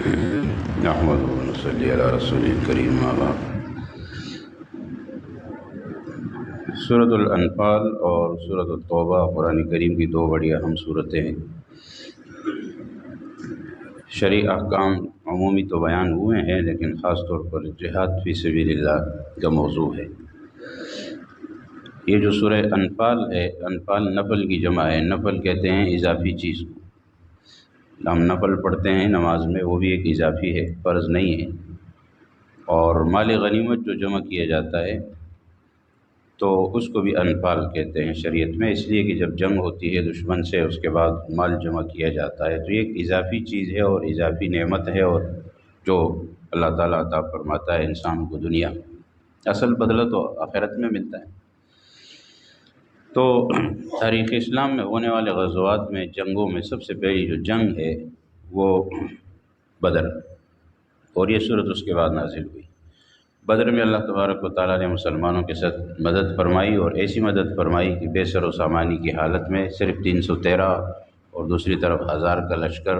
نحمدہ و نصلی علی رسول کریم اما بعد۔ سورۃ الانفال اور سورۃ التوبہ قرآن کریم کی دو بڑی اہم صورتیں ہیں۔ شرعی احکام عمومی تو بیان ہوئے ہیں، لیکن خاص طور پر جہاد فی سبیل اللہ کا موضوع ہے۔ یہ جو سورہ انفال ہے، انفال نفل کی جمع ہے۔ نفل کہتے ہیں اضافی چیز کو۔ ہم نفل پڑھتے ہیں نماز میں، وہ بھی ایک اضافی ہے، فرض نہیں ہے۔ اور مال غنیمت جو جمع کیا جاتا ہے تو اس کو بھی انفال کہتے ہیں شریعت میں، اس لیے کہ جب جنگ ہوتی ہے دشمن سے، اس کے بعد مال جمع کیا جاتا ہے، تو یہ ایک اضافی چیز ہے اور اضافی نعمت ہے، اور جو اللہ تعالیٰ عطا فرماتا ہے انسان کو دنیا، اصل بدلہ تو آخرت میں ملتا ہے۔ تو تاریخ اسلام میں ہونے والے غزوات میں، جنگوں میں سب سے پہلی جو جنگ ہے وہ بدر، اور یہ صورت اس کے بعد نازل ہوئی۔ بدر میں اللہ تبارک و تعالیٰ نے مسلمانوں کے ساتھ مدد فرمائی، اور ایسی مدد فرمائی کہ بے سر و سامانی کی حالت میں صرف 313 اور دوسری طرف 1000 کا لشکر،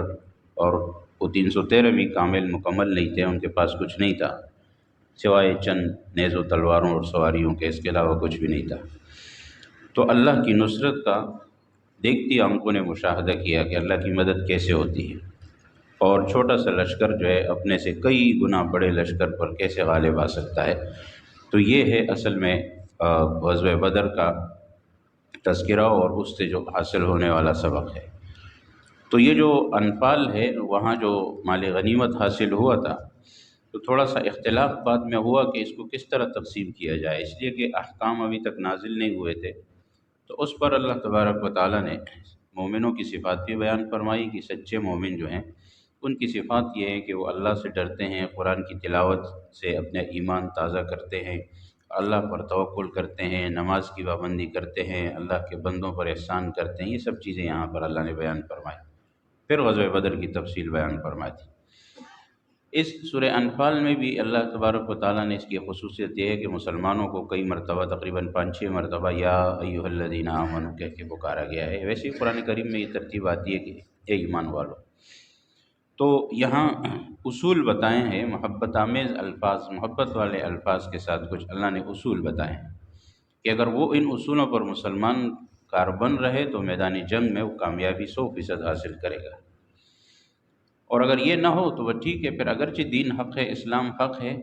اور وہ 313 بھی کامل مکمل نہیں تھے، ان کے پاس کچھ نہیں تھا سوائے چند نیز و تلواروں اور سواریوں کے، اس کے علاوہ کچھ بھی نہیں تھا۔ تو اللہ کی نصرت کا دیکھتی آنکھوں نے مشاہدہ کیا کہ اللہ کی مدد کیسے ہوتی ہے، اور چھوٹا سا لشکر جو ہے اپنے سے کئی گنا بڑے لشکر پر کیسے غالب آ سکتا ہے۔ تو یہ ہے اصل میں غزوہ بدر کا تذکرہ اور اس سے جو حاصل ہونے والا سبق ہے۔ تو یہ جو انفال ہے، وہاں جو مال غنیمت حاصل ہوا تھا، تو تھوڑا سا اختلاف بعد میں ہوا کہ اس کو کس طرح تقسیم کیا جائے، اس لیے کہ احکام ابھی تک نازل نہیں ہوئے تھے۔ تو اس پر اللہ تبارک و تعالیٰ نے مومنوں کی صفات بھی بیان فرمائی کہ سچے مومن جو ہیں ان کی صفات یہ ہے کہ وہ اللہ سے ڈرتے ہیں، قرآن کی تلاوت سے اپنے ایمان تازہ کرتے ہیں، اللہ پر توکل کرتے ہیں، نماز کی پابندی کرتے ہیں، اللہ کے بندوں پر احسان کرتے ہیں۔ یہ سب چیزیں یہاں پر اللہ نے بیان فرمائی۔ پھر غزوہ بدر کی تفصیل بیان فرمائی تھی۔ اس سورہ انفال میں بھی اللہ تبارک و تعالیٰ نے اس کی خصوصیت یہ ہے کہ مسلمانوں کو کئی مرتبہ، تقریباً 5-6 مرتبہ یا ایھا الذین آمنوا کہہ کے پکارا گیا ہے۔ ویسے ہی قرآن کریم میں یہ ترتیب آتی ہے کہ اے ایمان والو۔ تو یہاں اصول بتائے ہیں، محبت آمیز الفاظ، محبت والے الفاظ کے ساتھ کچھ اللہ نے اصول بتائے ہیں کہ اگر وہ ان اصولوں پر مسلمان کاربن رہے تو میدان جنگ میں وہ کامیابی 100% حاصل کرے گا، اور اگر یہ نہ ہو تو وہ ٹھیک ہے، پھر اگرچہ دین حق ہے، اسلام حق ہے،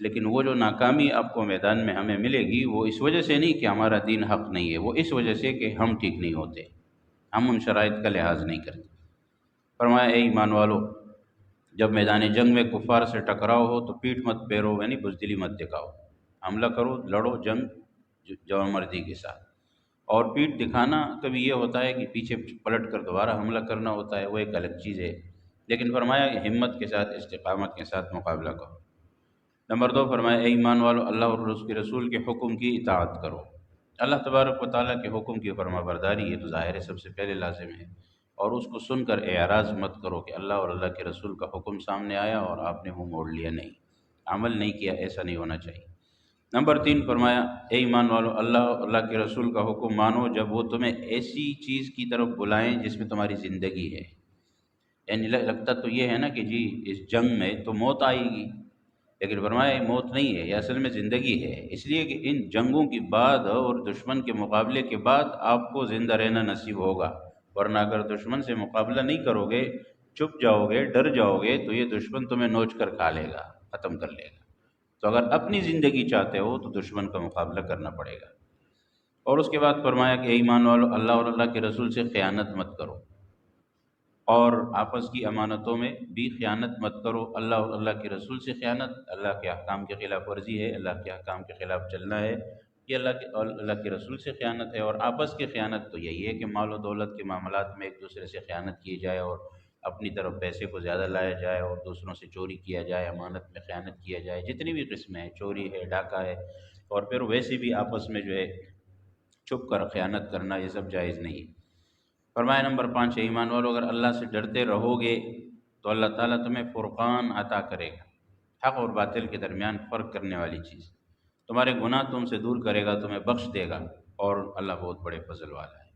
لیکن وہ جو ناکامی آپ کو میدان میں ہمیں ملے گی وہ اس وجہ سے نہیں کہ ہمارا دین حق نہیں ہے، وہ اس وجہ سے کہ ہم ٹھیک نہیں ہوتے، ہم ان شرائط کا لحاظ نہیں کرتے۔ فرمایا اے ایمان والو، جب میدان جنگ میں کفار سے ٹکراؤ ہو تو پیٹھ مت پھیرو، یعنی بزدلی مت دکھاؤ، حملہ کرو، لڑو جنگ جوان مردی کے ساتھ۔ اور پیٹھ دکھانا کبھی یہ ہوتا ہے کہ پیچھے پلٹ کر دوبارہ حملہ کرنا ہوتا ہے، وہ ایک الگ چیز ہے، لیکن فرمایا کہ ہمت کے ساتھ، استقامت کے ساتھ مقابلہ کرو۔ نمبر 2 فرمایا اے ایمان والو، اللہ اور اس کے رسول کے حکم کی اطاعت کرو۔ اللہ تبارک و تعالیٰ کے حکم کی فرما برداری، یہ تو ظاہر ہے سب سے پہلے لازم ہے، اور اس کو سن کر اعراض مت کرو کہ اللہ اور اللہ کے رسول کا حکم سامنے آیا اور آپ نے منہ موڑ لیا، نہیں، عمل نہیں کیا، ایسا نہیں ہونا چاہیے۔ نمبر 3 فرمایا اے ایمان والو، اللہ اور اللہ کے رسول کا حکم مانو جب وہ تمہیں ایسی چیز کی طرف بلائیں جس میں تمہاری زندگی ہے۔ یعنی لگتا تو یہ ہے نا کہ جی اس جنگ میں تو موت آئے گی، لیکن فرمایا یہ موت نہیں ہے، یہ اصل میں زندگی ہے، اس لیے کہ ان جنگوں کے بعد اور دشمن کے مقابلے کے بعد آپ کو زندہ رہنا نصیب ہوگا، ورنہ اگر دشمن سے مقابلہ نہیں کرو گے، چھپ جاؤ گے، ڈر جاؤ گے، تو یہ دشمن تمہیں نوچ کر کھا لے گا، ختم کر لے گا۔ تو اگر اپنی زندگی چاہتے ہو تو دشمن کا مقابلہ کرنا پڑے گا۔ اور اس کے بعد فرمایا کہ اے ایمان والو، اللہ اور اللہ کے رسول سے خیانت مت کرو، اور آپس کی امانتوں میں بھی خیانت مت کرو۔ اللہ اور اللہ کے رسول سے خیانت اللہ کے احکام کے خلاف ورزی ہے، اللہ کے احکام کے خلاف چلنا ہے، یہ اللہ کے رسول سے خیانت ہے۔ اور آپس کی خیانت تو یہی ہے کہ مال و دولت کے معاملات میں ایک دوسرے سے خیانت کی جائے، اور اپنی طرف پیسے کو زیادہ لایا جائے، اور دوسروں سے چوری کیا جائے، امانت میں خیانت کیا جائے، جتنی بھی قسمیں ہیں، چوری ہے، ڈاکہ ہے، اور پھر ویسے بھی آپس میں جو ہے چھپ کر خیانت کرنا، یہ سب جائز نہیں ہے۔ فرمایا نمبر 5 ایمان والو، اگر اللہ سے ڈرتے رہو گے تو اللہ تعالیٰ تمہیں فرقان عطا کرے گا، حق اور باطل کے درمیان فرق کرنے والی چیز، تمہارے گناہ تم سے دور کرے گا، تمہیں بخش دے گا، اور اللہ بہت بڑے فضل والا ہے۔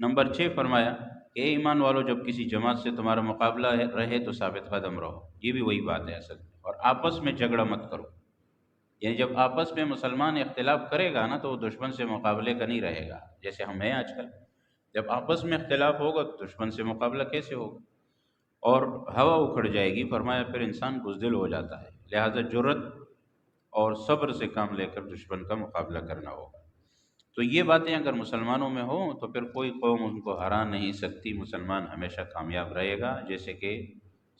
نمبر 6 فرمایا کہ اے ایمان والو جب کسی جماعت سے تمہارا مقابلہ رہے تو ثابت قدم رہو، یہ بھی وہی بات ہے اصل میں، اور آپس میں جھگڑا مت کرو۔ یعنی جب آپس میں مسلمان اختلاف کرے گا نا تو وہ دشمن سے مقابلے کا نہیں رہے گا، جیسے ہم ہیں آج کل۔ جب آپس میں اختلاف ہوگا تو دشمن سے مقابلہ کیسے ہوگا؟ اور ہوا اکھڑ جائے گی، فرمایا پھر انسان بزدل ہو جاتا ہے، لہذا جرت اور صبر سے کام لے کر دشمن کا مقابلہ کرنا ہوگا۔ تو یہ باتیں اگر مسلمانوں میں ہوں تو پھر کوئی قوم ان کو ہرا نہیں سکتی، مسلمان ہمیشہ کامیاب رہے گا، جیسے کہ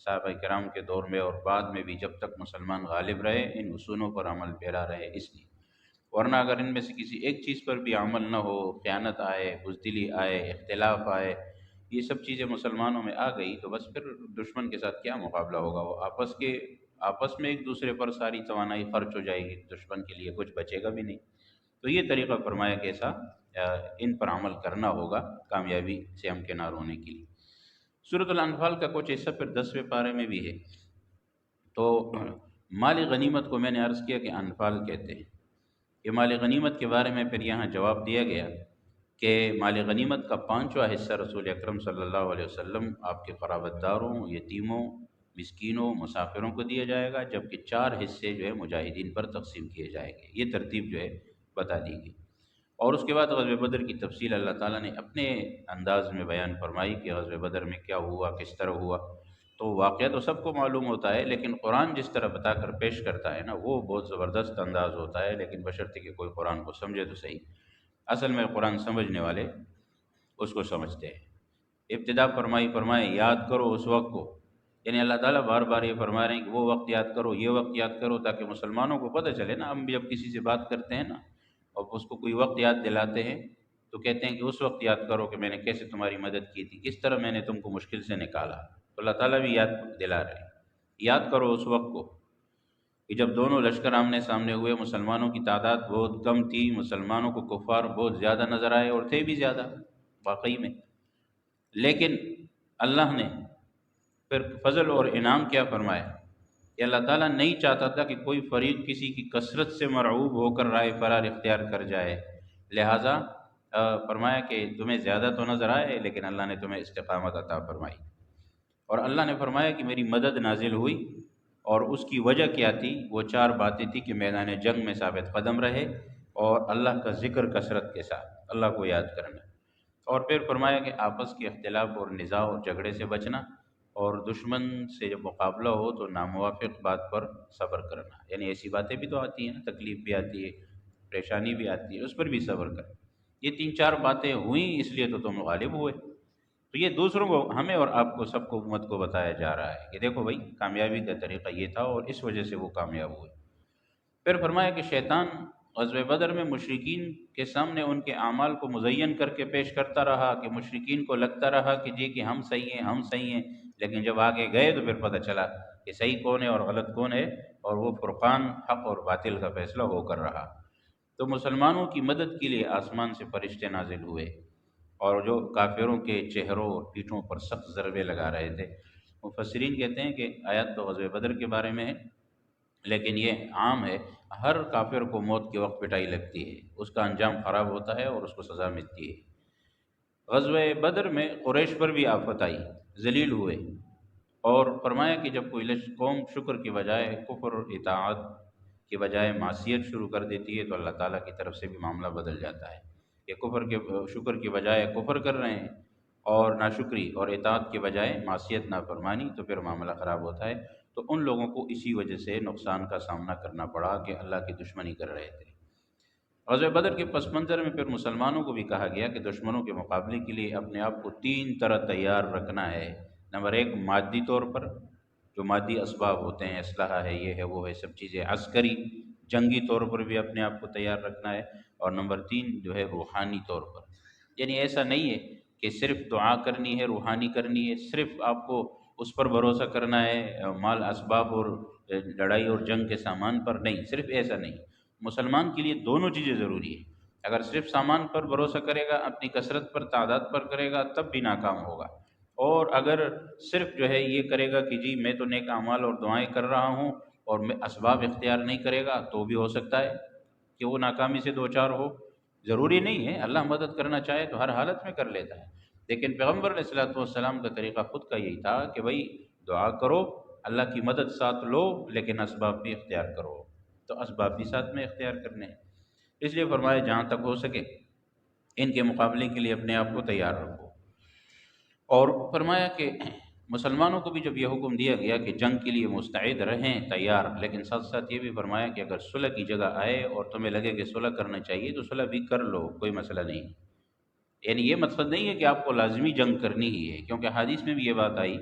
صحابہ کرام کے دور میں اور بعد میں بھی جب تک مسلمان غالب رہے ان اصولوں پر عمل پیرا رہے اس لیے۔ ورنہ اگر ان میں سے کسی ایک چیز پر بھی عمل نہ ہو، خیانت آئے، بزدلی آئے، اختلاف آئے، یہ سب چیزیں مسلمانوں میں آ گئی تو بس پھر دشمن کے ساتھ کیا مقابلہ ہوگا؟ وہ آپس میں ایک دوسرے پر ساری توانائی خرچ ہو جائے گی، دشمن کے لیے کچھ بچے گا بھی نہیں۔ تو یہ طریقہ فرمایا کہ ایسا ان پر عمل کرنا ہوگا کامیابی سے ہمکنار ہونے کے لیے۔ سورۃ الانفال کا کچھ حصہ پھر 10ویں پارے میں بھی ہے۔ تو مال غنیمت کو میں نے عرض کیا کہ انفال کہتے ہیں۔ یہ مال غنیمت کے بارے میں پھر یہاں جواب دیا گیا کہ مال غنیمت کا 5واں حصہ رسول اکرم صلی اللہ علیہ وسلم آپ کے قرابت داروں، یتیموں، مسکینوں، مسافروں کو دیا جائے گا، جبکہ 4 حصے جو ہے مجاہدین پر تقسیم کیے جائیں گے۔ یہ ترتیب جو ہے بتا دی گئی، اور اس کے بعد غزوہ بدر کی تفصیل اللہ تعالیٰ نے اپنے انداز میں بیان فرمائی کہ غزوہ بدر میں کیا ہوا، کس طرح ہوا۔ تو واقعہ تو سب کو معلوم ہوتا ہے، لیکن قرآن جس طرح بتا کر پیش کرتا ہے نا وہ بہت زبردست انداز ہوتا ہے، لیکن بشرطے کہ کوئی قرآن کو سمجھے تو صحیح۔ اصل میں قرآن سمجھنے والے اس کو سمجھتے ہیں۔ ابتدا فرمائے یاد کرو اس وقت کو، یعنی اللہ تعالیٰ بار بار یہ فرما رہے ہیں کہ وہ وقت یاد کرو، یہ وقت یاد کرو، تاکہ مسلمانوں کو پتہ چلے نا۔ ہم جب کسی سے بات کرتے ہیں نا اور اس کو کوئی وقت یاد دلاتے ہیں تو کہتے ہیں کہ اس وقت یاد کرو کہ میں نے کیسے تمہاری مدد کی تھی، کس طرح میں نے تم کو مشکل سے نکالا۔ تو اللہ تعالیٰ بھی یاد دلا رہے ہیں، یاد کرو اس وقت کو کہ جب دونوں لشکر آمنے سامنے ہوئے، مسلمانوں کی تعداد بہت کم تھی، مسلمانوں کو کفار بہت زیادہ نظر آئے اور تھے بھی زیادہ واقعی میں، لیکن اللہ نے پھر فضل اور انعام کیا فرمایا کہ اللہ تعالیٰ نہیں چاہتا تھا کہ کوئی فریق کسی کی کثرت سے مرعوب ہو کر رائے فرار اختیار کر جائے، لہٰذا فرمایا کہ تمہیں زیادہ تو نظر آئے لیکن اللہ نے تمہیں استقامت عطا فرمائی۔ اور اللہ نے فرمایا کہ میری مدد نازل ہوئی، اور اس کی وجہ کیا تھی؟ وہ 4 باتیں تھی کہ میدان جنگ میں ثابت قدم رہے اور اللہ کا ذکر کثرت کے ساتھ اللہ کو یاد کرنا، اور پھر فرمایا کہ آپس کے اختلاف اور نزاع اور جھگڑے سے بچنا، اور دشمن سے جب مقابلہ ہو تو ناموافق بات پر صبر کرنا، یعنی ایسی باتیں بھی تو آتی ہیں نا، تکلیف بھی آتی ہے، پریشانی بھی آتی ہے، اس پر بھی صبر کرنا۔ یہ 3-4 باتیں ہوئیں اس لیے تو تم غالب ہوئے۔ تو یہ دوسروں کو، ہمیں اور آپ کو، سب کو، امت کو بتایا جا رہا ہے کہ دیکھو بھائی کامیابی کا طریقہ یہ تھا اور اس وجہ سے وہ کامیاب ہوئے۔ پھر فرمایا کہ شیطان غزوہ بدر میں مشرکین کے سامنے ان کے اعمال کو مزین کر کے پیش کرتا رہا کہ مشرکین کو لگتا رہا کہ جی کہ ہم صحیح ہیں، ہم صحیح ہیں، لیکن جب آگے گئے تو پھر پتہ چلا کہ صحیح کون ہے اور غلط کون ہے، اور وہ فرقان حق اور باطل کا فیصلہ ہو کر رہا۔ تو مسلمانوں کی مدد کے لیے آسمان سے فرشتے نازل ہوئے، اور جو کافروں کے چہروں اور پیٹھوں پر سخت ضربے لگا رہے تھے۔ مفسرین کہتے ہیں کہ آیت تو غزوہ بدر کے بارے میں ہے، لیکن یہ عام ہے، ہر کافر کو موت کے وقت پٹائی لگتی ہے، اس کا انجام خراب ہوتا ہے اور اس کو سزا ملتی ہے۔ غزوہ بدر میں قریش پر بھی آفت آئی، ذلیل ہوئے، اور فرمایا کہ جب کوئی قوم شکر کی بجائے کفر اور اطاعت کی بجائے معصیت شروع کر دیتی ہے تو اللہ تعالیٰ کی طرف سے بھی معاملہ بدل جاتا ہے کہ شکر کی بجائے کفر کر رہے ہیں اور ناشکری، اور اطاعت کے بجائے معصیت نافرمانی، تو پھر معاملہ خراب ہوتا ہے۔ تو ان لوگوں کو اسی وجہ سے نقصان کا سامنا کرنا پڑا کہ اللہ کی دشمنی کر رہے تھے۔ غزوہ بدر کے پس منظر میں پھر مسلمانوں کو بھی کہا گیا کہ دشمنوں کے مقابلے کے لیے اپنے آپ کو 3 طرح تیار رکھنا ہے۔ نمبر 1 مادی طور پر، جو مادی اسباب ہوتے ہیں، اسلحہ ہے، یہ ہے، وہ ہے، سب چیزیں عسکری جنگی طور پر بھی اپنے آپ کو تیار رکھنا ہے، اور نمبر 3 جو ہے روحانی طور پر، یعنی ایسا نہیں ہے کہ صرف دعا کرنی ہے، روحانی کرنی ہے، صرف آپ کو اس پر بھروسہ کرنا ہے مال اسباب اور لڑائی اور جنگ کے سامان پر، نہیں، صرف ایسا نہیں۔ مسلمان کے لیے دونوں چیزیں ضروری ہیں۔ اگر صرف سامان پر بھروسہ کرے گا، اپنی کثرت پر، تعداد پر کرے گا، تب بھی ناکام ہوگا، اور اگر صرف جو ہے یہ کرے گا کہ جی میں تو نیک اعمال اور دعائیں کر رہا ہوں اور میں اسباب اختیار نہیں کرے گا، تو بھی ہو سکتا ہے کہ وہ ناکامی سے 2-4 ہو۔ ضروری نہیں ہے، اللہ مدد کرنا چاہے تو ہر حالت میں کر لیتا ہے، لیکن پیغمبر علیہ الصلوۃ والسلام کا طریقہ خود کا یہی تھا کہ بھائی دعا کرو، اللہ کی مدد ساتھ لو، لیکن اسباب بھی اختیار کرو، تو اسباب بھی ساتھ میں اختیار کرنے ہیں۔ اس لیے فرمایا جہاں تک ہو سکے ان کے مقابلے کے لیے اپنے آپ کو تیار رکھو۔ اور فرمایا کہ مسلمانوں کو بھی جب یہ حکم دیا گیا کہ جنگ کے لیے مستعد رہیں، تیار، لیکن ساتھ ساتھ یہ بھی فرمایا کہ اگر صلح کی جگہ آئے اور تمہیں لگے کہ صلح کرنا چاہیے تو صلح بھی کر لو، کوئی مسئلہ نہیں۔ یعنی یہ مقصد نہیں ہے کہ آپ کو لازمی جنگ کرنی ہی ہے، کیونکہ حدیث میں بھی یہ بات آئی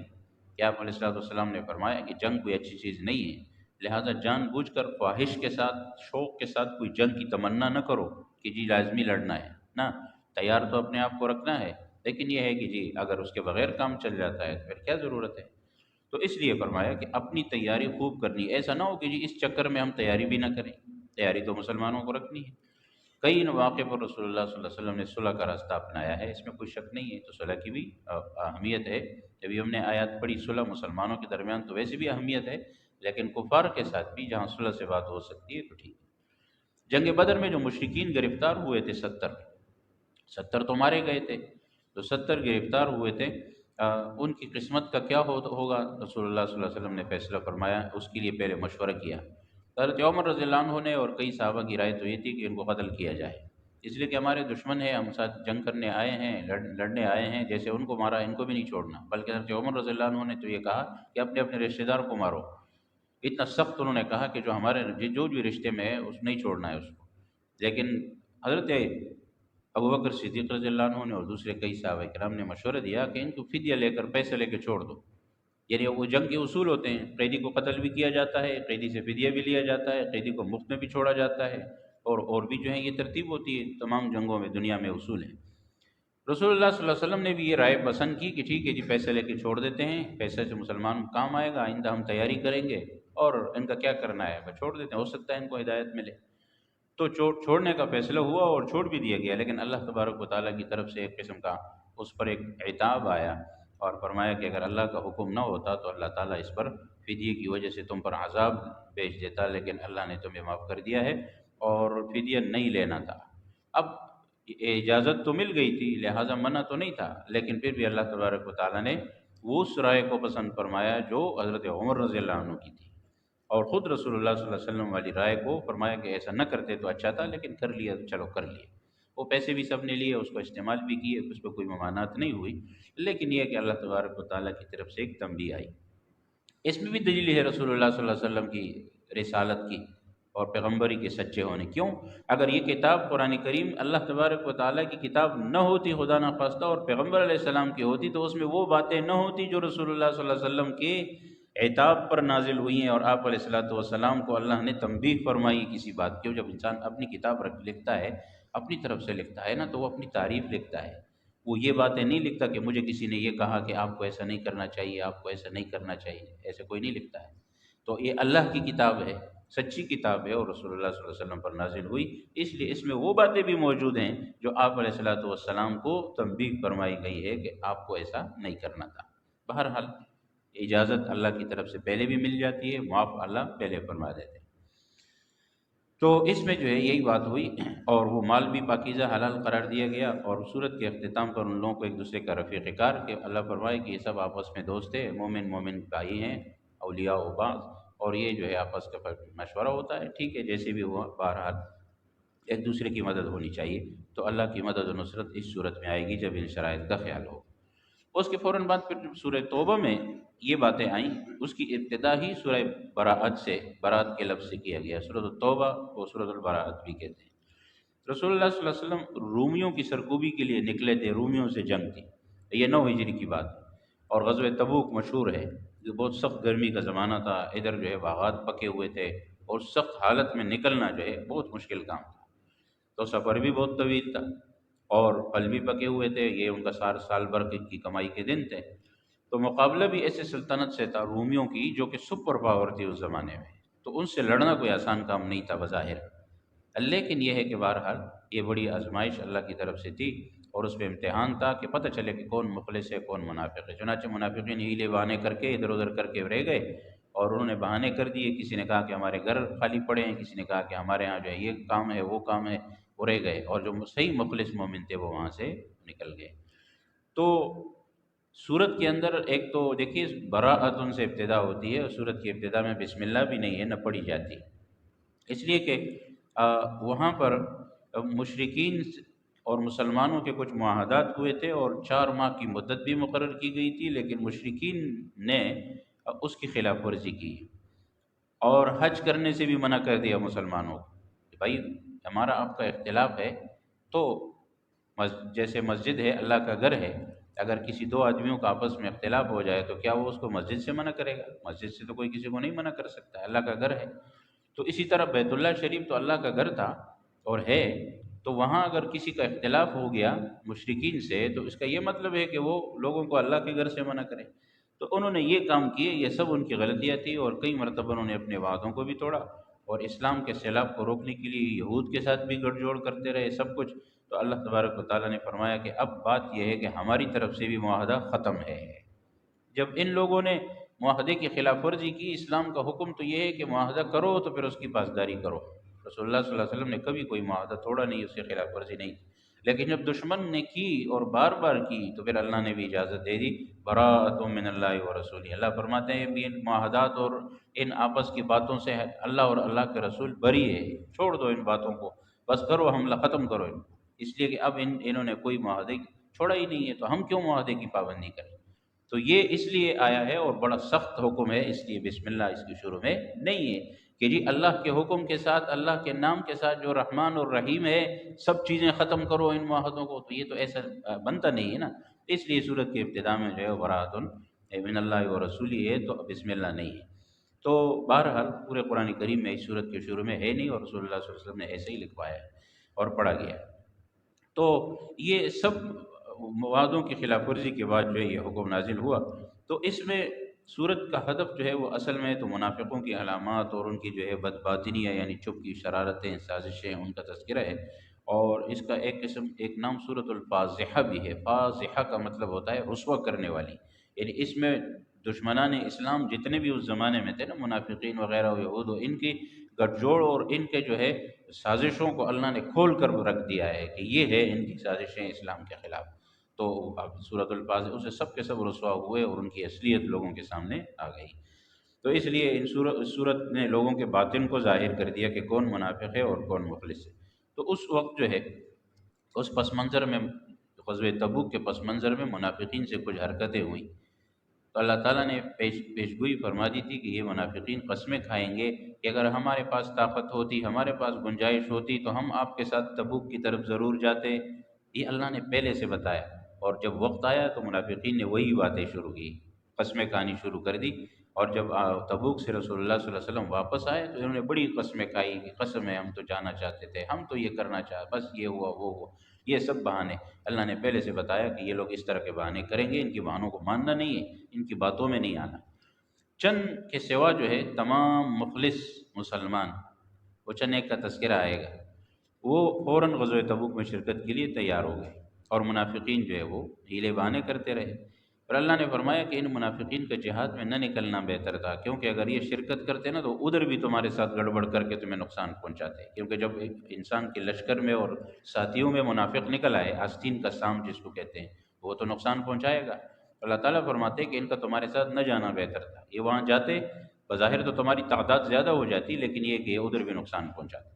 کہ آپ علیہ الصلوۃ والسلام نے فرمایا کہ جنگ کوئی اچھی چیز نہیں ہے، لہٰذا جان بوجھ کر خواہش کے ساتھ، شوق کے ساتھ کوئی جنگ کی تمنا نہ کرو کہ جی لازمی لڑنا ہے نا، تیار تو اپنے آپ کو رکھنا ہے، لیکن یہ ہے کہ جی اگر اس کے بغیر کام چل جاتا ہے تو پھر کیا ضرورت ہے۔ تو اس لیے فرمایا کہ اپنی تیاری خوب کرنی، ایسا نہ ہو کہ جی اس چکر میں ہم تیاری بھی نہ کریں، تیاری تو مسلمانوں کو رکھنی ہے۔ کئی مواقع پر رسول اللہ صلی اللہ علیہ وسلم نے صلح کا راستہ اپنایا ہے، اس میں کوئی شک نہیں ہے، تو صلح کی بھی اہمیت ہے۔ جبھی ہم نے آیات پڑھی صلح مسلمانوں کے درمیان تو ویسے بھی اہمیت ہے، لیکن کفار کے ساتھ بھی جہاں صلح سے بات ہو سکتی ہے تو ٹھیک ہے۔ جنگ بدر میں جو مشرکین گرفتار ہوئے تھے، 70 تو مارے گئے تھے، تو 70 گرفتار ہوئے تھے، ان کی قسمت کا کیا ہوگا، رسول اللہ صلی اللہ علیہ وسلم نے فیصلہ فرمایا، اس کے لیے پہلے مشورہ کیا۔ حضرت عمر رضی اللہ عنہ نے اور کئی صحابہ کی رائے تو یہ تھی کہ ان کو قتل کیا جائے، اس لیے کہ ہمارے دشمن ہیں، ہم ساتھ جنگ کرنے آئے ہیں، لڑنے آئے ہیں، جیسے ان کو مارا ان کو بھی نہیں چھوڑنا۔ بلکہ حضرت عمر رضی اللہ عنہ نے تو یہ کہا کہ اپنے اپنے رشتہ دار کو مارو، اتنا سخت انہوں نے کہا کہ جو ہمارے جو بھی رشتے میں ہے اس نہیں چھوڑنا ہے اس کو۔ لیکن حضرت ابوبکر صدیق رضی اللہ عنہ نے اور دوسرے کئی صحابہ کرام نے مشورہ دیا کہ ان کو فدیہ لے کر، پیسے لے کے چھوڑ دو۔ یعنی وہ جنگ کے اصول ہوتے ہیں، قیدی کو قتل بھی کیا جاتا ہے، قیدی سے فدیہ بھی لیا جاتا ہے، قیدی کو مفت میں بھی چھوڑا جاتا ہے، اور بھی جو ہے یہ ترتیب ہوتی ہے تمام جنگوں میں، دنیا میں اصول ہیں۔ رسول اللہ صلی اللہ علیہ وسلم نے بھی یہ رائے پسند کی کہ ٹھیک ہے جی پیسے لے کے چھوڑ دیتے ہیں، پیسے سے مسلمان کام آئے گا، آئندہ ہم تیاری کریں گے، اور ان کا کیا کرنا ہے بس چھوڑ دیتے ہیں، ہو سکتا ہے ان کو ہدایت ملے۔ تو چھوڑنے کا فیصلہ ہوا اور چھوڑ بھی دیا گیا، لیکن اللہ تبارک و تعالیٰ کی طرف سے ایک قسم کا اس پر ایک عتاب آیا، اور فرمایا کہ اگر اللہ کا حکم نہ ہوتا تو اللہ تعالیٰ اس پر فدیے کی وجہ سے تم پر عذاب بھیج دیتا، لیکن اللہ نے تمہیں معاف کر دیا ہے اور فدیہ نہیں لینا تھا۔ اب اجازت تو مل گئی تھی، لہٰذا منع تو نہیں تھا، لیکن پھر بھی اللہ تبارک و تعالیٰ نے اس رائے کو پسند فرمایا جو حضرت عمر رضی اللہ عنہ کی تھی، اور خود رسول اللہ صلی اللہ علیہ وسلم والی رائے کو فرمایا کہ ایسا نہ کرتے تو اچھا تھا، لیکن کر لیا تو چلو کر لیا۔ وہ پیسے بھی سب نے لیے، اس کو استعمال بھی کیے، اس پہ کوئی ممانعت نہیں ہوئی، لیکن یہ کہ اللہ تبارک و تعالیٰ کی طرف سے ایک تنبیہ آئی۔ اس میں بھی دلیل ہے رسول اللہ صلی اللہ علیہ وسلم کی رسالت کی اور پیغمبری کے سچے ہونے۔ کیوں؟ اگر یہ کتاب قرآن کریم اللہ تبارک و تعالیٰ کی کتاب نہ ہوتی، خدا نخواستہ، اور پیغمبر علیہ السلام کی ہوتی، تو اس میں وہ باتیں نہ ہوتی جو رسول اللہ صلی اللہ علیہ وسلم کے عتاب پر نازل ہوئی ہیں، اور آپ علیہ الصلوۃ والسلام کو اللہ نے تنبیہ فرمائی کسی بات کی۔ جب انسان اپنی کتاب لکھتا ہے، اپنی طرف سے لکھتا ہے نا، تو وہ اپنی تعریف لکھتا ہے، وہ یہ باتیں نہیں لکھتا کہ مجھے کسی نے یہ کہا کہ آپ کو ایسا نہیں کرنا چاہیے، آپ کو ایسا نہیں کرنا چاہیے، ایسے کوئی نہیں لکھتا ہے۔ تو یہ اللہ کی کتاب ہے، سچی کتاب ہے، اور رسول اللہ صلی اللہ علیہ وسلم پر نازل ہوئی، اس لیے اس میں وہ باتیں بھی موجود ہیں جو آپ علیہ الصلوۃ والسلام کو تنبیہ فرمائی گئی ہے کہ آپ کو ایسا نہیں کرنا تھا۔ بہرحال اجازت اللہ کی طرف سے پہلے بھی مل جاتی ہے، معاف اللہ پہلے فرما دیتے ہیں۔ تو اس میں جو ہے یہی بات ہوئی، اور وہ مال بھی پاکیزہ حلال قرار دیا گیا، اور صورت کے اختتام پر ان لوگوں کو ایک دوسرے کا رفیق کار، کہ اللہ فرمائے کہ یہ سب آپس میں دوست ہیں، مومن بھائی ہیں، اولیاء و بعض، اور یہ جو ہے آپس کا مشورہ ہوتا ہے، ٹھیک ہے جیسے بھی ہوا، بہرحال ایک دوسرے کی مدد ہونی چاہیے۔ تو اللہ کی مدد و نصرت اس صورت میں آئے گی جب ان شرائط کا خیال ہو۔ اس کے فوراً بعد پھر سورہ توبہ میں یہ باتیں آئیں، اس کی ابتدا ہی سورہ براءت سے، برات کے لفظ سے کیا گیا۔ سورۃ التوبہ کو سورۃ البراءت بھی کہتے ہیں۔ رسول اللہ صلی اللہ علیہ وسلم رومیوں کی سرکوبی کے لیے نکلے تھے، رومیوں سے جنگ تھی، یہ 9 ہجری کی بات ہے، اور غزوہ تبوک مشہور ہے، جو بہت سخت گرمی کا زمانہ تھا، ادھر جو ہے باغات پکے ہوئے تھے، اور سخت حالت میں نکلنا جو ہے بہت مشکل کام تھا، تو سفر بھی بہت طویل تھا، اور پھل بھی پکے ہوئے تھے، یہ ان کا سال بھر کی کمائی کے دن تھے۔ تو مقابلہ بھی ایسے سلطنت سے تھا رومیوں کی جو کہ سپر پاور تھی اس زمانے میں، تو ان سے لڑنا کوئی آسان کام نہیں تھا بظاہر، لیکن یہ ہے کہ بہرحال یہ بڑی آزمائش اللہ کی طرف سے تھی، اور اس پہ امتحان تھا کہ پتہ چلے کہ کون مخلص ہے کون منافق ہے۔ چنانچہ منافقین ہیلے بہانے کر کے ادھر ادھر کر کے رہ گئے، اور انہوں نے بہانے کر دیے، کسی نے کہا کہ ہمارے گھر خالی پڑے ہیں، کسی نے کہا کہ ہمارے ہاں جو ہے یہ کام ہے وہ کام ہے، وہ رہ گئے، اور جو صحیح مخلص مومن تھے وہ وہاں سے نکل گئے۔ تو سورت کے اندر ایک تو دیکھیے براءۃ سے ابتدا ہوتی ہے، اور سورت کی ابتدا میں بسم اللہ بھی نہیں ہے، نہ پڑھی جاتی، اس لیے کہ وہاں پر مشرکین اور مسلمانوں کے کچھ معاہدات ہوئے تھے، اور 4 ماہ کی مدت بھی مقرر کی گئی تھی، لیکن مشرکین نے اس کی خلاف ورزی کی اور حج کرنے سے بھی منع کر دیا مسلمانوں کو کہ بھائی ہمارا آپ کا اختلاف ہے، تو جیسے مسجد ہے، اللہ کا گھر ہے، اگر کسی دو آدمیوں کا آپس میں اختلاف ہو جائے تو کیا وہ اس کو مسجد سے منع کرے گا؟ مسجد سے تو کوئی کسی کو نہیں منع کر سکتا، اللہ کا گھر ہے۔ تو اسی طرح بیت اللہ شریف تو اللہ کا گھر تھا اور ہے، تو وہاں اگر کسی کا اختلاف ہو گیا مشرکین سے، تو اس کا یہ مطلب ہے کہ وہ لوگوں کو اللہ کے گھر سے منع کرے۔ تو انہوں نے یہ کام کیے، یہ سب ان کی غلطیاں تھی، اور کئی مرتبہ انہوں نے اپنے وعدوں کو بھی توڑا، اور اسلام کے سیلاب کو روکنے کے لیے یہود کے ساتھ بھی گٹھ جوڑ کرتے رہے سب کچھ۔ تو اللہ تبارک و تعالیٰ نے فرمایا کہ اب بات یہ ہے کہ ہماری طرف سے بھی معاہدہ ختم ہے۔ جب ان لوگوں نے معاہدے کی خلاف ورزی کی، اسلام کا حکم تو یہ ہے کہ معاہدہ کرو تو پھر اس کی پاسداری کرو۔ رسول اللہ صلی اللہ علیہ وسلم نے کبھی کوئی معاہدہ توڑا نہیں، اس سے خلاف ورزی نہیں کی، لیکن جب دشمن نے کی اور بار بار کی تو پھر اللہ نے بھی اجازت دے دی، براءۃ من اللہ و رسولہ۔ اللہ فرماتے ہیں بھی ان معاہدات اور ان آپس کی باتوں سے اللہ اور اللہ کے رسول بری ہے، چھوڑ دو ان باتوں کو، بس کرو حملہ، ختم کرو ان کو، اس لیے کہ اب انہوں نے کوئی معاہدے چھوڑا ہی نہیں ہے، تو ہم کیوں معاہدے کی پابندی کریں؟ تو یہ اس لیے آیا ہے اور بڑا سخت حکم ہے، اس لیے بسم اللہ اس کی شروع میں نہیں ہے کہ جی اللہ کے حکم کے ساتھ، اللہ کے نام کے ساتھ جو رحمان اور رحیم ہے، سب چیزیں ختم کرو ان معاہدوں کو، تو یہ تو ایسا بنتا نہیں ہے نا۔ اس لیے سورت کی ابتدا میں جو ہے براءۃ من اللہ و رسولہ ہے، تو بسم اللہ نہیں ہے۔ تو بہرحال پورے قرآن کریم میں اس سورت کے شروع میں ہے نہیں، اور رسول اللہ صلی اللہ علیہ وسلم نے ایسے ہی لکھوایا ہے اور پڑھا گیا ہے۔ تو یہ سب وعدوں کی خلاف ورزی کے بعد جو ہے یہ حکم نازل ہوا، تو اس میں صورت کا ہدف جو ہے وہ اصل میں تو منافقوں کی علامات اور ان کی جو ہے بدباطنیاں، یعنی چپ کی شرارتیں، سازشیں، ان کا تذکرہ ہے۔ اور اس کا ایک نام صورت الفاضحہ بھی ہے۔ فاضحہ کا مطلب ہوتا ہے رسوا کرنے والی، یعنی اس میں دشمنان اسلام جتنے بھی اس زمانے میں تھے نا، منافقین وغیرہ یہود، ان کی گٹھ جوڑ اور ان کے جو ہے سازشوں کو اللہ نے کھول کر رکھ دیا ہے کہ یہ ہے ان کی سازشیں اسلام کے خلاف۔ تو اب صورت الفاظ اسے سب کے سب رسوا ہوئے اور ان کی اصلیت لوگوں کے سامنے آ گئی۔ تو اس لیے ان صورت نے لوگوں کے باطن کو ظاہر کر دیا کہ کون منافق ہے اور کون مخلص ہے۔ تو اس وقت جو ہے اس پس منظر میں، غزوہ تبوک کے پس منظر میں منافقین سے کچھ حرکتیں ہوئیں، تو اللہ تعالیٰ نے پیشگوئی فرما دی تھی کہ یہ منافقین قسمیں کھائیں گے کہ اگر ہمارے پاس طاقت ہوتی، ہمارے پاس گنجائش ہوتی تو ہم آپ کے ساتھ تبوک کی طرف ضرور جاتے۔ یہ اللہ نے پہلے سے بتایا، اور جب وقت آیا تو منافقین نے وہی باتیں شروع کی، قسمیں کھانی شروع کر دی۔ اور جب تبوک سے رسول اللہ صلی اللہ علیہ وسلم واپس آئے تو انہوں نے بڑی قسمیں کھائی کہ قسم ہے ہم تو جانا چاہتے تھے، ہم تو یہ کرنا چاہتے، بس یہ ہوا وہ ہوا، یہ سب بہانے۔ اللہ نے پہلے سے بتایا کہ یہ لوگ اس طرح کے بہانے کریں گے، ان کی بہانوں کو ماننا نہیں ہے، ان کی باتوں میں نہیں آنا۔ چند کے سوا جو ہے تمام مخلص مسلمان، وہ چند ایک کا تذکرہ آئے گا، وہ فوراً غزوہ تبوک میں شرکت کے لیے تیار ہو گئے، اور منافقین جو ہے وہ ہیلے بہانے کرتے رہے۔ اور اللہ نے فرمایا کہ ان منافقین کا جہاد میں نہ نکلنا بہتر تھا، کیونکہ اگر یہ شرکت کرتے نا تو ادھر بھی تمہارے ساتھ گڑبڑ کر کے تمہیں نقصان پہنچاتے، کیونکہ جب ایک انسان کے لشکر میں اور ساتھیوں میں منافق نکل آئے، آستین کا سام جس کو کہتے ہیں، وہ تو نقصان پہنچائے گا۔ اللہ تعالیٰ فرماتے کہ ان کا تمہارے ساتھ نہ جانا بہتر تھا، یہ وہاں جاتے بظاہر تو تمہاری تعداد زیادہ ہو جاتی، لیکن یہ کہ یہ ادھر بھی نقصان پہنچاتے۔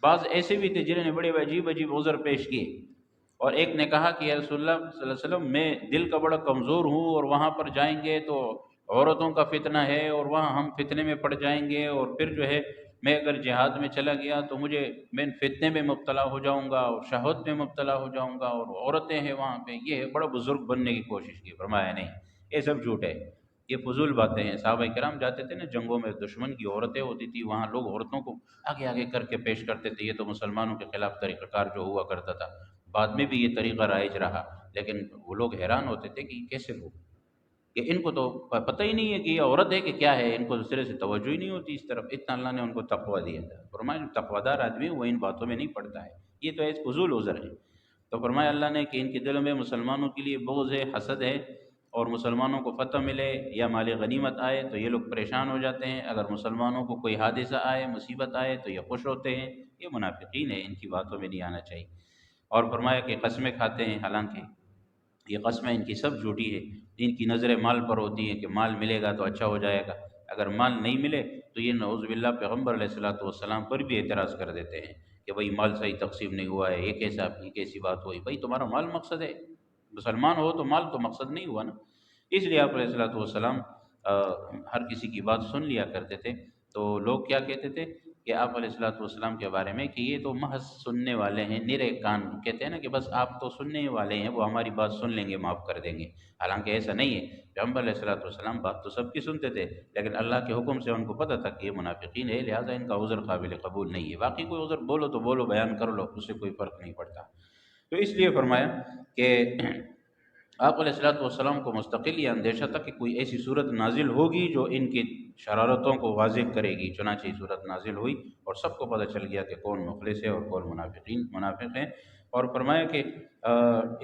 بعض ایسے بھی تھے جنہوں نے بڑے عجیب عجیب عذر پیش کیے، اور ایک نے کہا کہ یا رسول اللہ صلی اللہ علیہ وسلم میں دل کا بڑا کمزور ہوں، اور وہاں پر جائیں گے تو عورتوں کا فتنہ ہے، اور وہاں ہم فتنے میں پڑ جائیں گے، اور پھر جو ہے میں اگر جہاد میں چلا گیا تو میں فتنے میں مبتلا ہو جاؤں گا اور شہوت میں مبتلا ہو جاؤں گا، اور عورتیں ہیں وہاں پہ، یہ ہے بڑا بزرگ بننے کی کوشش کی۔ فرمایا نہیں، یہ سب جھوٹ ہے، یہ فضول باتیں ہیں۔ صحابہ کرام جاتے تھے نا جنگوں میں، دشمن کی عورتیں ہوتی تھی، وہاں لوگ عورتوں کو آگے آگے کر کے پیش کرتے تھے، یہ تو مسلمانوں کے خلاف طریقہ کار جو ہوا کرتا تھا۔ بعد میں بھی یہ طریقہ رائج رہا، لیکن وہ لوگ حیران ہوتے تھے کہ یہ کیسے لوگ، کہ ان کو تو پتہ ہی نہیں ہے کہ یہ عورت ہے کہ کیا ہے، ان کو دوسرے سے توجہ ہی نہیں ہوتی اس طرف، اتنا اللہ نے ان کو تقویٰ دیا تھا۔ فرمایا جو تقویٰ دار آدمی وہ ان باتوں میں نہیں پڑتا ہے، یہ تو ایک فضول عذر ہے۔ تو فرمایا اللہ نے کہ ان کے دلوں میں مسلمانوں کے لیے بغض ہے، حسد ہے، اور مسلمانوں کو فتح ملے یا مال غنیمت آئے تو یہ لوگ پریشان ہو جاتے ہیں، اگر مسلمانوں کو کوئی حادثہ آئے، مصیبت آئے تو یہ خوش ہوتے ہیں۔ یہ منافقین ہیں، ان کی باتوں میں نہیں آنا چاہیے۔ اور فرمایا کہ قسمیں کھاتے ہیں، حالانکہ یہ قسمیں ان کی سب جھوٹی ہے، ان کی نظریں مال پر ہوتی ہیں کہ مال ملے گا تو اچھا ہو جائے گا، اگر مال نہیں ملے تو یہ نعوذ باللہ پیغمبر علیہ الصلوۃ والسلام پر بھی اعتراض کر دیتے ہیں کہ بھئی مال صحیح تقسیم نہیں ہوا ہے، یہ کیسی بات ہوئی؟ بھئی تمہارا مال مقصد ہے، مسلمان ہو تو مال تو مقصد نہیں ہوا نا۔ اس لیے آپ علیہ الصلوۃ والسلام ہر کسی کی بات سن لیا کرتے تھے۔ تو لوگ کیا کہتے تھے کہ آپ علیہ الصلوۃ والسلام کے بارے میں کہ یہ تو محض سننے والے ہیں، نرے کان، کہتے ہیں نا کہ بس آپ تو سننے ہی والے ہیں، وہ ہماری بات سن لیں گے، معاف کر دیں گے۔ حالانکہ ایسا نہیں ہے، پیغمبر علیہ الصلوۃ والسلام بات تو سب کی سنتے تھے، لیکن اللہ کے حکم سے ان کو پتہ تھا کہ یہ منافقین ہے، لہٰذا ان کا عذر قابل قبول نہیں ہے۔ باقی کوئی عذر بولو تو بولو، بیان کر لو، اس سے کوئی فرق نہیں پڑتا۔ تو اس لیے فرمایا کہ آپ علیہ الصلوۃ والسلام کو مستقل یہ اندیشہ تھا کہ کوئی ایسی صورت نازل ہوگی جو ان کی شرارتوں کو واضح کرے گی، چنانچہ یہ صورت نازل ہوئی اور سب کو پتہ چل گیا کہ کون مخلص ہے اور کون منافق ہیں۔ اور فرمایا کہ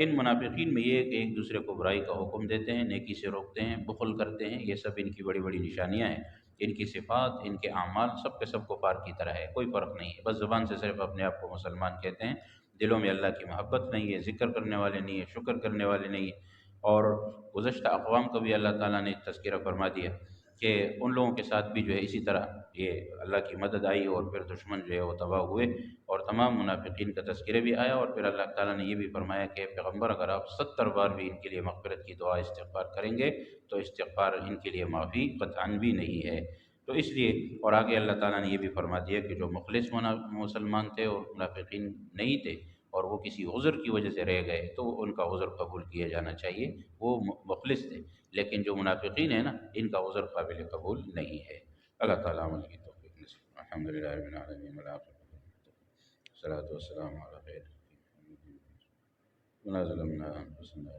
ان منافقین میں یہ ہے کہ ایک دوسرے کو برائی کا حکم دیتے ہیں، نیکی سے روکتے ہیں، بخل کرتے ہیں، یہ سب ان کی بڑی بڑی نشانیاں ہیں۔ ان کی صفات، ان کے اعمال سب کے سب کفار کی طرح ہے، کوئی فرق نہیں ہے، بس زبان سے صرف اپنے آپ کو مسلمان کہتے ہیں، دلوں میں اللہ کی محبت نہیں ہے، ذکر کرنے والے نہیں ہیں، شکر کرنے والے نہیں ہیں۔ اور گزشتہ اقوام کا بھی اللہ تعالیٰ نے تذکرہ فرما دیا کہ ان لوگوں کے ساتھ بھی جو ہے اسی طرح یہ اللہ کی مدد آئی اور پھر دشمن جو ہے وہ تباہ ہوئے، اور تمام منافقین کا تذکرہ بھی آیا۔ اور پھر اللہ تعالیٰ نے یہ بھی فرمایا کہ پیغمبر اگر آپ 70 بار بھی ان کے لیے مغفرت کی دعا استغفار کریں گے تو استغفار ان کے لیے معافی قطعاً بھی نہیں ہے۔ تو اس لیے اور آگے اللہ تعالیٰ نے یہ بھی فرما دیا کہ جو مخلص مسلمان تھے اور منافقین نہیں تھے اور وہ کسی عذر کی وجہ سے رہ گئے تو ان کا عذر قبول کیا جانا چاہیے، وہ مخلص تھے۔ لیکن جو منافقین ہیں نا، ان کا عذر قابل قبول نہیں ہے۔ اللہ تعالیٰ عمل کی توفیق نصیب۔ الحمد للہ رب العالمین والصلاۃ والسلام علی خیر۔ ربنا ظلمنا انفسنا